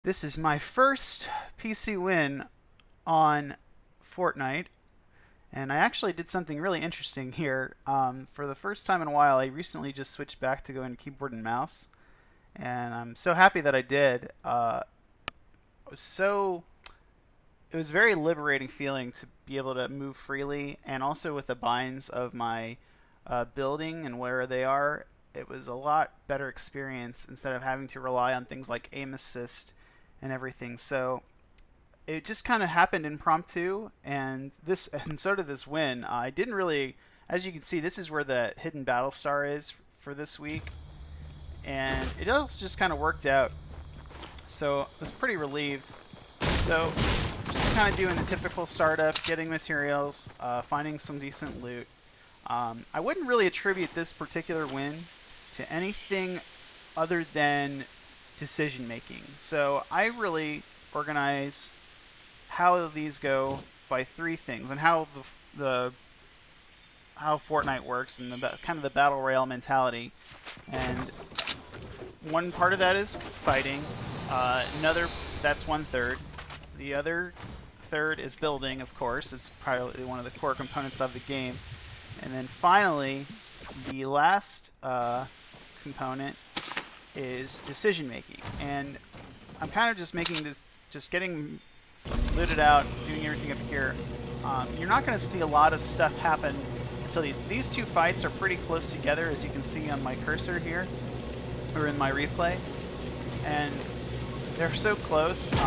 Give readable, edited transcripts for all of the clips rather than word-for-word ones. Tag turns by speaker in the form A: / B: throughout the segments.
A: This is my first PC win on Fortnite, and I actually did something really interesting here. For the first time in a while, I recently just switched back to going to keyboard and mouse, and I'm so happy that I did. It was so it was a very liberating feeling to be able to move freely, and also with the binds of my building and where they are. It was a lot better experience instead of having to rely on things like aim assist and everything. So it just kind of happened impromptu, and this and so did this win. I didn't really, as you can see, this is where the hidden battle star is for this week, and it all just kind of worked out. So I was pretty relieved. So just kind of doing the typical startup, getting materials, finding some decent loot. I wouldn't really attribute this particular win to anything other than decision making. So I really organize how these go by three things, and how the how Fortnite works, and the kind of the battle royale mentality. And one part of that is fighting. Another, that's one third. The other third is building, of course. It's probably one of the core components of the game. And then finally, the last component is decision making. And I'm kind of just making this, just getting looted out, doing everything up here. You're not going to see a lot of stuff happen until these two fights are pretty close together, as you can see on my cursor here, or in my replay. And they're so close, and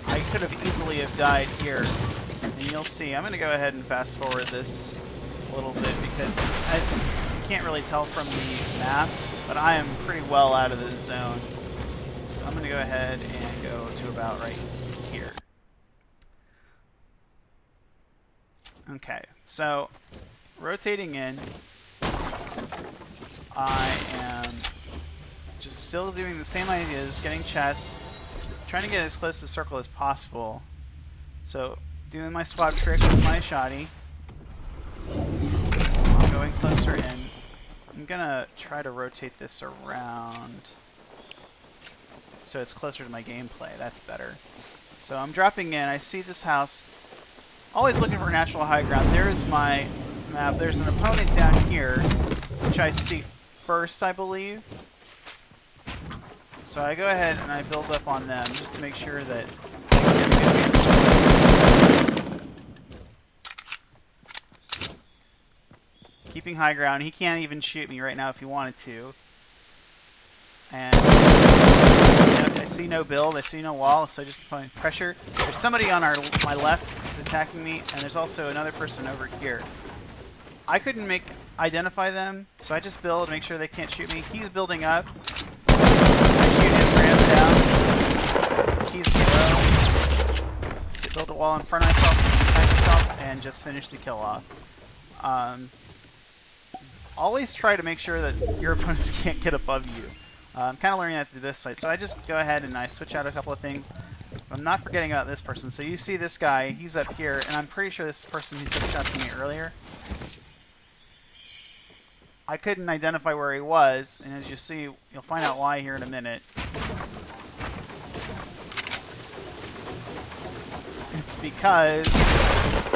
A: I could have easily have died here. And you'll see, I'm going to go ahead and fast forward this a little bit, because as you can't really tell from the map, but I am pretty well out of the zone. So I'm going to go ahead and go to about right here. Okay, so rotating in, I am just still doing the same ideas, getting chest, trying to get as close to the circle as possible. So doing my swap trick with my shotty, going closer in. I'm gonna try to rotate this around so it's closer to my gameplay. That's better. So I'm dropping in. I see this house. Always looking for natural high ground. There's my map. There's an opponent down here, which I see first, I believe. So I go ahead and I build up on them just to make sure that keeping high ground. He can't even shoot me right now if he wanted to. And I see no build, I see no wall, so I just apply pressure. There's somebody on my left who's attacking me, and there's also another person over here. I couldn't identify them, so I just build, make sure they can't shoot me. He's building up. I shoot his rams down. He's below. Build a wall in front of myself, and just finish the kill off. Always try to make sure that your opponents can't get above you. I'm kind of learning that through this fight, so I just go ahead and I switch out a couple of things. I'm not forgetting about this person. So you see this guy, he's up here, and I'm pretty sure this person who took shots at me earlier. I couldn't identify where he was, and as you see, you'll find out why here in a minute. It's because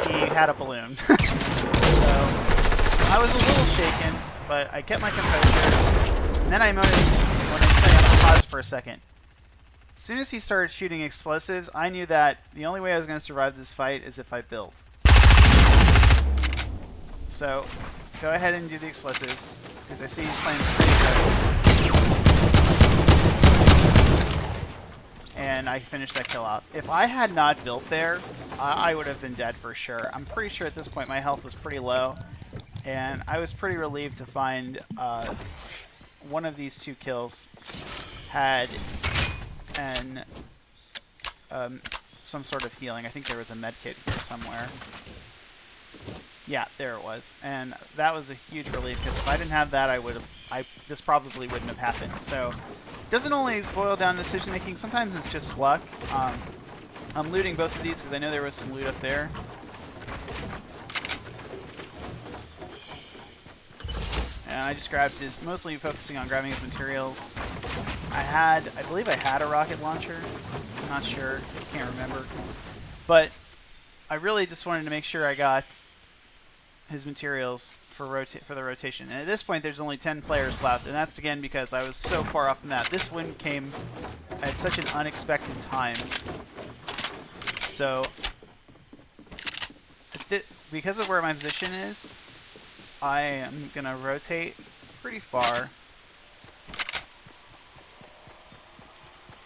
A: he had a balloon. So I was a little shaken, but I kept my composure. And then I noticed, when I say I'm gonna pause for a second, as soon as he started shooting explosives, I knew that the only way I was going to survive this fight is if I built. So go ahead and do the explosives, because I see he's playing pretty aggressive. And I finished that kill off. If I had not built there, I would have been dead for sure. I'm pretty sure at this point my health was pretty low, and I was pretty relieved to find one of these two kills had some sort of healing. I think there was a med kit here somewhere. Yeah, there it was, and that was a huge relief, because if I didn't have that, this probably wouldn't have happened. So it doesn't always boil down to decision making. Sometimes it's just luck. I'm looting both of these because I know there was some loot up there. And I just grabbed his, mostly focusing on grabbing his materials. I believe I had a rocket launcher. I'm not sure. Can't remember. But I really just wanted to make sure I got his materials for the rotation. And at this point, there's only 10 players left, and that's again because I was so far off the map. This win came at such an unexpected time. So, because of where my position is, I am going to rotate pretty far.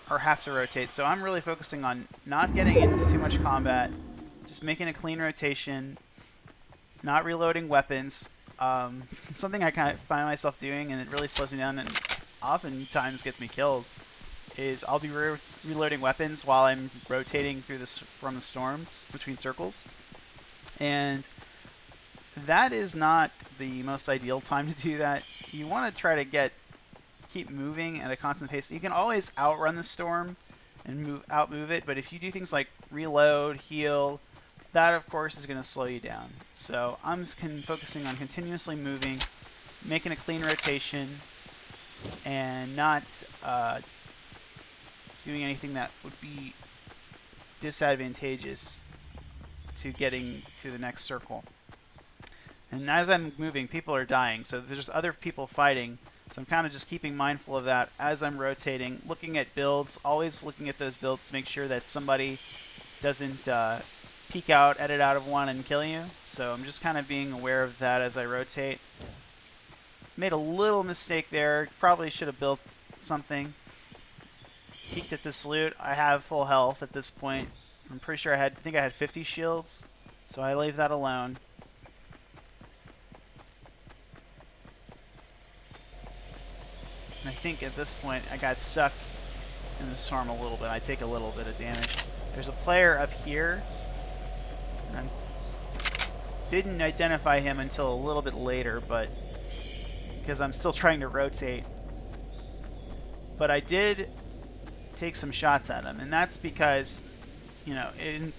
A: Or have to rotate. So I'm really focusing on not getting into too much combat, just making a clean rotation, not reloading weapons. Something I kind of find myself doing, and it really slows me down and oftentimes gets me killed, is I'll be reloading weapons while I'm rotating through this from the storms between circles. And that is not the most ideal time to do that. You want to try to keep moving at a constant pace. You can always outrun the storm and outmove it, but if you do things like reload, heal, that of course is going to slow you down. So I'm focusing on continuously moving, making a clean rotation, and not doing anything that would be disadvantageous to getting to the next circle. And as I'm moving, people are dying, so there's other people fighting. So I'm kind of just keeping mindful of that as I'm rotating, looking at builds, always looking at those builds to make sure that somebody doesn't peek out, edit out of one, and kill you. So I'm just kind of being aware of that as I rotate. Made a little mistake there. Probably should have built something. Peeked at this loot. I have full health at this point. I'm pretty sure I think I had 50 shields, so I leave that alone. I think at this point I got stuck in the storm a little bit. I take a little bit of damage. There's a player up here. I didn't identify him until a little bit later, but because I'm still trying to rotate. But I did take some shots at him, and that's because, you know,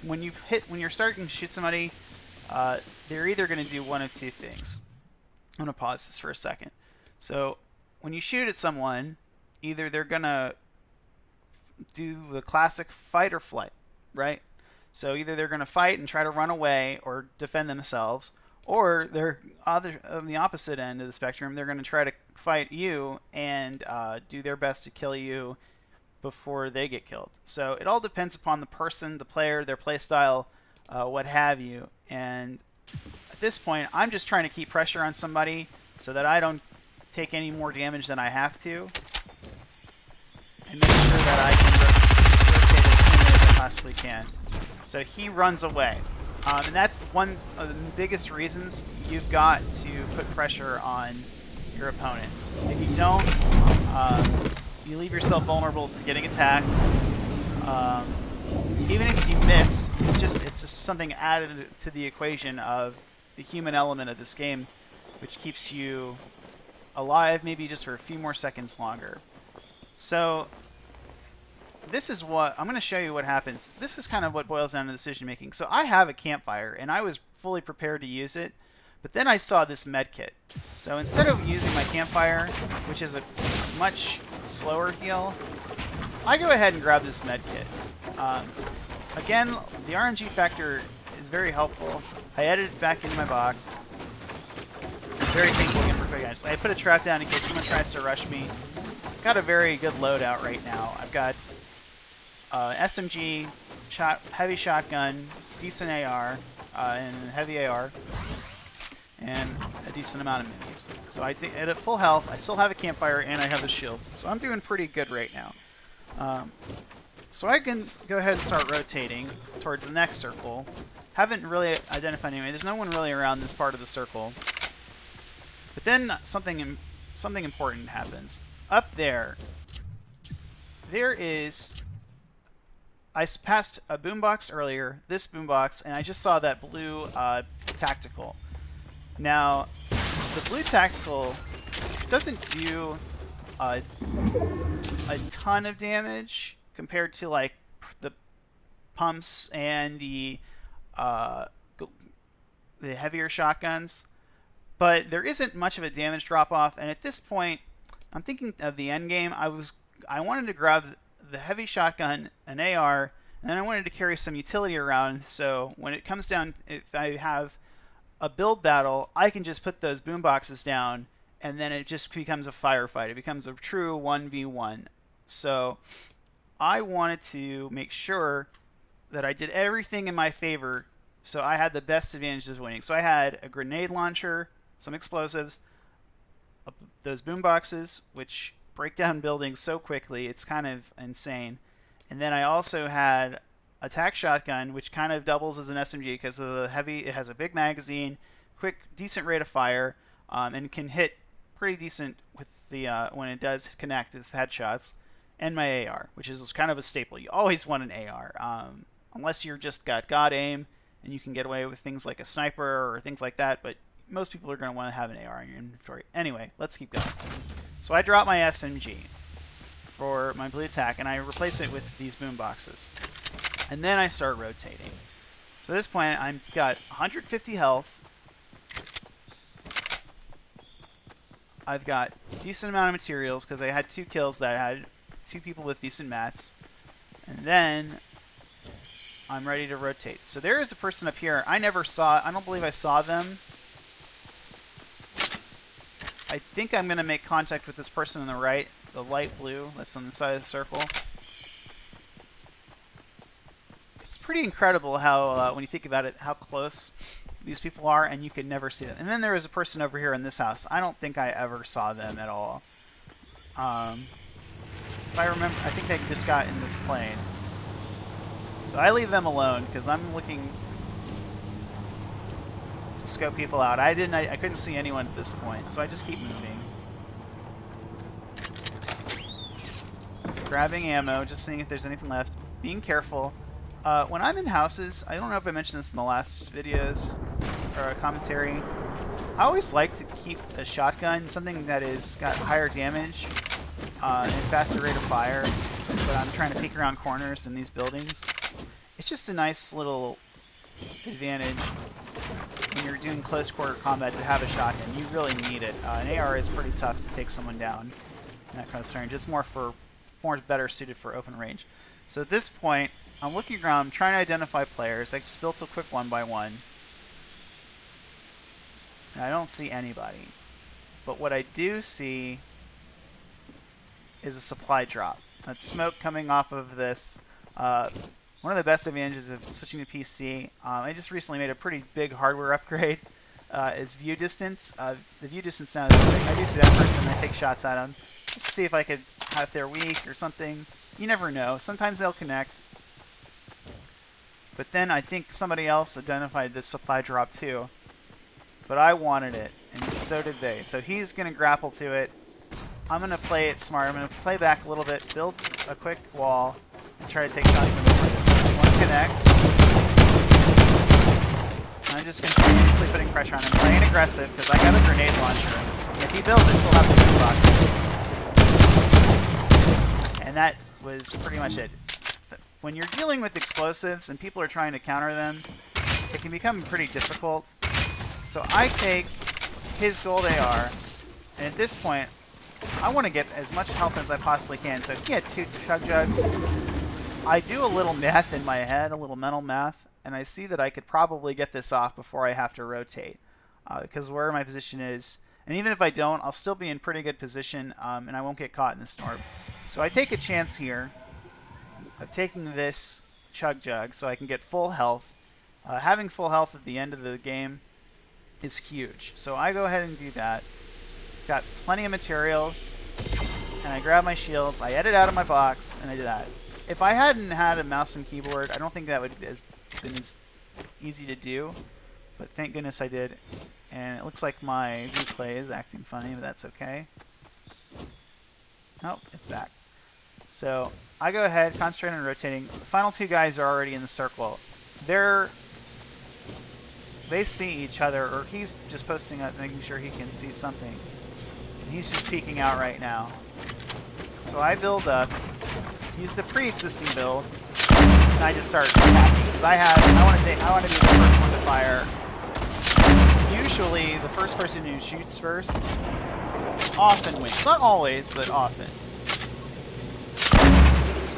A: when you're starting to shoot somebody, they're either going to do one of two things. I'm going to pause this for a second. So when you shoot at someone, either they're going to do the classic fight or flight, right? So either they're going to fight and try to run away or defend themselves, or they're on the opposite end of the spectrum. They're going to try to fight you and do their best to kill you before they get killed. So it all depends upon the person, the player, their play style, what have you. And at this point, I'm just trying to keep pressure on somebody so that I don't take any more damage than I have to, and make sure that I can rotate as quickly as I possibly can. So he runs away, and that's one of the biggest reasons you've got to put pressure on your opponents. If you don't, you leave yourself vulnerable to getting attacked. Even if you miss, it's just something added to the equation of the human element of this game, which keeps you alive maybe just for a few more seconds longer. So this is what I'm going to show you what happens. This is kind of what boils down to decision making. So I have a campfire and I was fully prepared to use it, but then I saw this med kit. So instead of using my campfire, which is a much slower heal, I go ahead and grab this med kit. Again, the RNG factor is very helpful. I added it back into my box. Very thankful again for quick items. I put a trap down in case someone tries to rush me. Got a very good loadout right now. I've got SMG, heavy shotgun, decent AR, and heavy AR, and a decent amount of minis. So I think at full health, I still have a campfire and I have the shields. So I'm doing pretty good right now. So I can go ahead and start rotating towards the next circle. Haven't really identified anyone. There's no one really around this part of the circle. But then something important happens. Up there is... I passed a boombox earlier, this boombox, and I just saw that blue tactical. Now, the blue tactical doesn't do a ton of damage compared to like the pumps and the heavier shotguns, but there isn't much of a damage drop off. And at this point, I'm thinking of the end game. I wanted to grab the heavy shotgun, an AR, and then I wanted to carry some utility around. So when it comes down, if I have a build battle, I can just put those boomboxes down, and then it just becomes a firefight. It becomes a true 1v1. So I wanted to make sure that I did everything in my favor so I had the best advantage of winning. So I had a grenade launcher, some explosives, those boomboxes, which break down buildings so quickly, it's kind of insane. And then I also had attack shotgun, which kind of doubles as an SMG because of the heavy. It has a big magazine, quick, decent rate of fire, and can hit pretty decent with the when it does connect with headshots. And my AR, which is kind of a staple. You always want an AR, unless you're just got God aim and you can get away with things like a sniper or things like that. But most people are going to want to have an AR in your inventory. Anyway, let's keep going. So I drop my SMG for my blue attack, and I replace it with these boom boxes. And then I start rotating. So at this point, I've got 150 health. I've got a decent amount of materials because I had 2 kills that had 2 people with decent mats. And then I'm ready to rotate. So there is a person up here. I don't believe I saw them. I think I'm going to make contact with this person on the right, the light blue that's on the side of the circle. It's pretty incredible how, when you think about it, how close these people are, and you can never see them. And then there is a person over here in this house. I don't think I ever saw them at all. If I remember, I think they just got in this plane. So I leave them alone because I'm looking to scope people out. I couldn't see anyone at this point, so I just keep moving. Grabbing ammo, just seeing if there's anything left. Being careful. When I'm in houses, I don't know if I mentioned this in the last videos or commentary, I always like to keep a shotgun, something that is got higher damage and faster rate of fire, but I'm trying to peek around corners in these buildings. It's just a nice little advantage when you're doing close quarter combat to have a shotgun. You really need it. An AR is pretty tough to take someone down in that kind of range. It's more better suited for open range. So at this point, I'm looking around, trying to identify players. I just built a quick one by one. And I don't see anybody. But what I do see is a supply drop. That's smoke coming off of this. One of the best advantages of switching to PC, I just recently made a pretty big hardware upgrade, is view distance. The view distance now is big. I do see that person, I take shots at them, just to see if I could, if they're weak or something. You never know. Sometimes they'll connect. But then I think somebody else identified this supply drop too. But I wanted it, and so did they. So he's going to grapple to it. I'm going to play it smart. I'm going to play back a little bit, build a quick wall, and try to take shots in the windows. One connects. I'm just continuously putting pressure on him, playing aggressive, because I got a grenade launcher. And if he builds, I still have the boom boxes. And that was pretty much it. When you're dealing with explosives and people are trying to counter them, it can become pretty difficult. So I take his gold AR, and at this point, I want to get as much health as I possibly can. So he had 2 chug jugs. I do a little math in my head, a little mental math, and I see that I could probably get this off before I have to rotate, because where my position is, and even if I don't, I'll still be in pretty good position, and I won't get caught in the storm. So I take a chance here of taking this chug jug so I can get full health. Having full health at the end of the game is huge. So I go ahead and do that. Got plenty of materials, and I grab my shields, I edit out of my box, and I do that. If I hadn't had a mouse and keyboard, I don't think that would have been as easy to do, but thank goodness I did. And it looks like my replay is acting funny, but that's okay. Nope, it's back. So I go ahead, concentrate on rotating. The final 2 guys are already in the circle. They see each other, or he's just posting up, making sure he can see something. And he's just peeking out right now. So I build up, use the pre-existing build, and I just start attacking because I want to be the first one to fire. Usually, the first person who shoots first often wins. Not always, but often.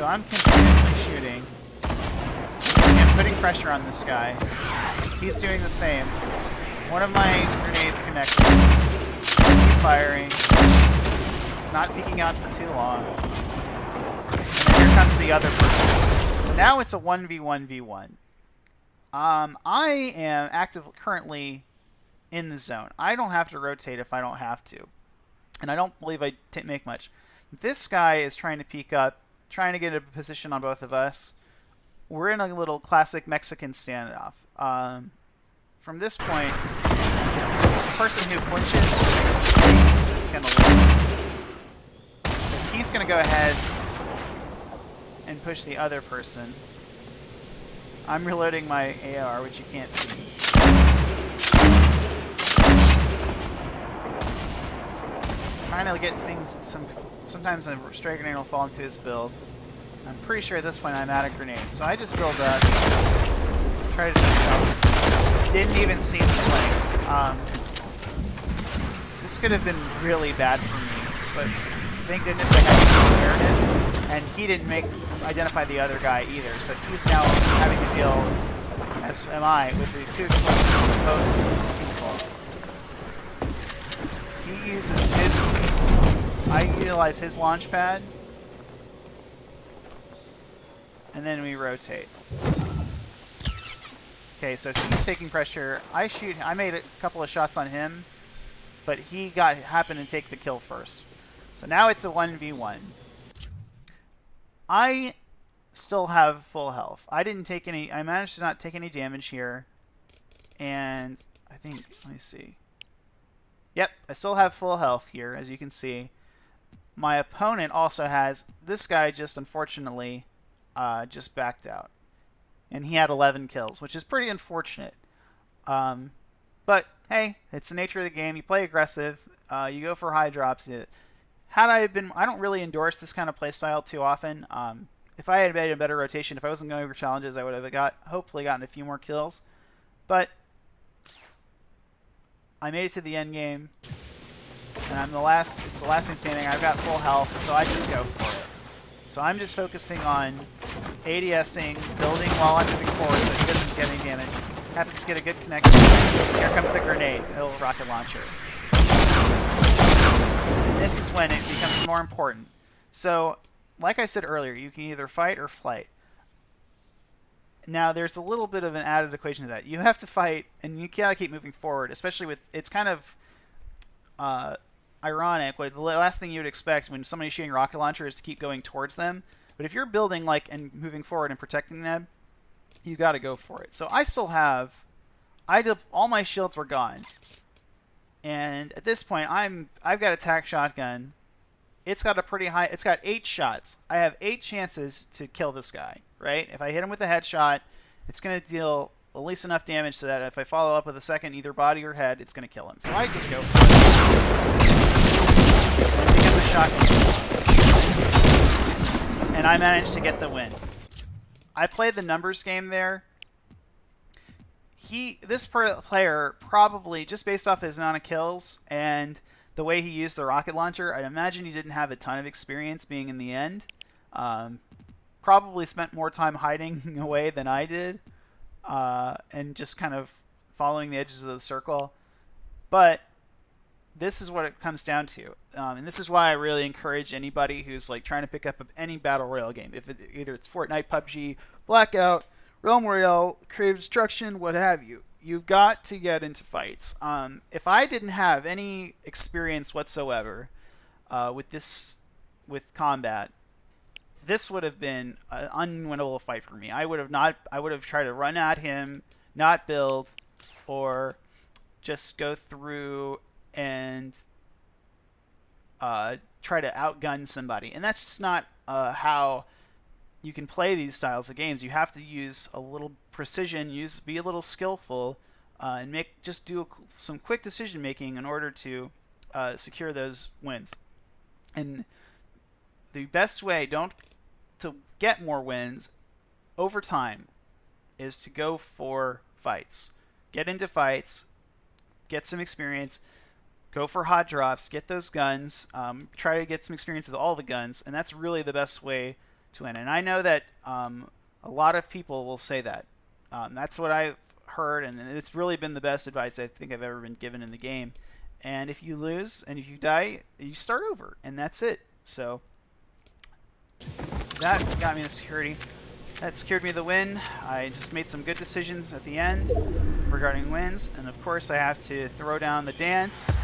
A: So I'm continuously shooting. I'm putting pressure on this guy. He's doing the same. One of my grenades connected. Keep firing. Not peeking out for too long. And then here comes the other person. So now it's a 1v1v1. I am currently in the zone. I don't have to rotate if I don't have to. And I don't believe I make much. This guy is trying to peek up, trying to get a position on both of us. We're in a little classic Mexican standoff. From this point, the person who flinches or makes a mistake is going to lose. So he's going to go ahead and push the other person. I'm reloading my AR, which you can't see. Trying to get things. Sometimes a stray grenade will fall into his build. I'm pretty sure at this point I'm out of grenades, so I just build up. Try to do something. Didn't even see the flank. This could have been really bad for me, but thank goodness I had some awareness, and he didn't identify the other guy either. So he's now having to deal, as am I, with the two explosives from both people. He uses I utilize his launch pad, and then we rotate. Okay, so he's taking pressure. I made a couple of shots on him, but he happened to take the kill first. So now it's a 1v1. I still have full health. I managed to not take any damage here. And I think, let me see. Yep, I still have full health here, as you can see. My opponent also has, this guy just unfortunately just backed out. And he had 11 kills, which is pretty unfortunate. But, hey, it's the nature of the game. You play aggressive. You go for high drops. I don't really endorse this kind of playstyle too often. If I had made a better rotation, if I wasn't going for challenges, I would have hopefully gotten a few more kills. But I made it to the end game, and it's the last man standing. I've got full health, so I just go for it. So I'm just focusing on ADSing, building while I'm moving forward so he doesn't get any damage. Happens to get a good connection. Here comes the grenade, the little rocket launcher. And this is when it becomes more important. So, like I said earlier, you can either fight or flight. Now, there's a little bit of an added equation to that. You have to fight, and you gotta keep moving forward, especially with, it's kind of ironic. The last thing you would expect when somebody's shooting a rocket launcher is to keep going towards them. But if you're building and moving forward and protecting them, you got to go for it. So I still have, all my shields were gone, and at this point I've got a tac shotgun. It's got a pretty high. It's got 8 shots. I have 8 chances to kill this guy. Right? If I hit him with a headshot, it's going to deal at least enough damage so that if I follow up with a second, either body or head, it's going to kill him. So I just go for it. Pick up the shotgun. And I managed to get the win. I played the numbers game there. This player probably, just based off his amount of kills and the way he used the rocket launcher, I imagine he didn't have a ton of experience being in the end. Probably spent more time hiding away than I did, and just kind of following the edges of the circle. But this is what it comes down to, and this is why I really encourage anybody who's trying to pick up any battle royale game, either it's Fortnite, PUBG, Blackout, Realm Royale, Creative Destruction, what have you. You've got to get into fights. If I didn't have any experience whatsoever with combat, this would have been an unwinnable fight for me. I would have tried to run at him, not build, or just go through and try to outgun somebody. And that's just not how you can play these styles of games. You have to use a little precision, be a little skillful, and do some quick decision making in order to secure those wins. And the best way to get more wins over time is to go for fights. Get into fights, get some experience, go for hot drops, get those guns, try to get some experience with all the guns, and that's really the best way to win. And I know that a lot of people will say that. That's what I've heard, and it's really been the best advice I think I've ever been given in the game. And if you lose and if you die, you start over, and that's it. So that got me the security. That secured me the win. I just made some good decisions at the end regarding wins, and of course I have to throw down the dance. And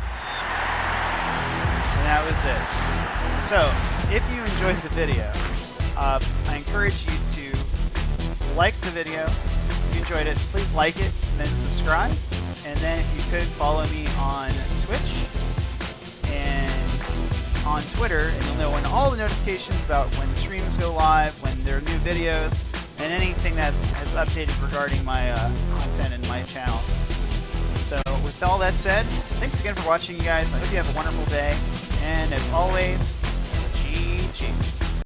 A: that was it. So, if you enjoyed the video, I encourage you to like the video. If you enjoyed it, please like it, and then subscribe. And then if you could, follow me on Twitch and on Twitter, and you'll know when all the notifications about when the streams go live, when there are new videos, and anything that has updated regarding my content and my channel. So with all that said, thanks again for watching, you guys. I hope you have a wonderful day. And as always, GG.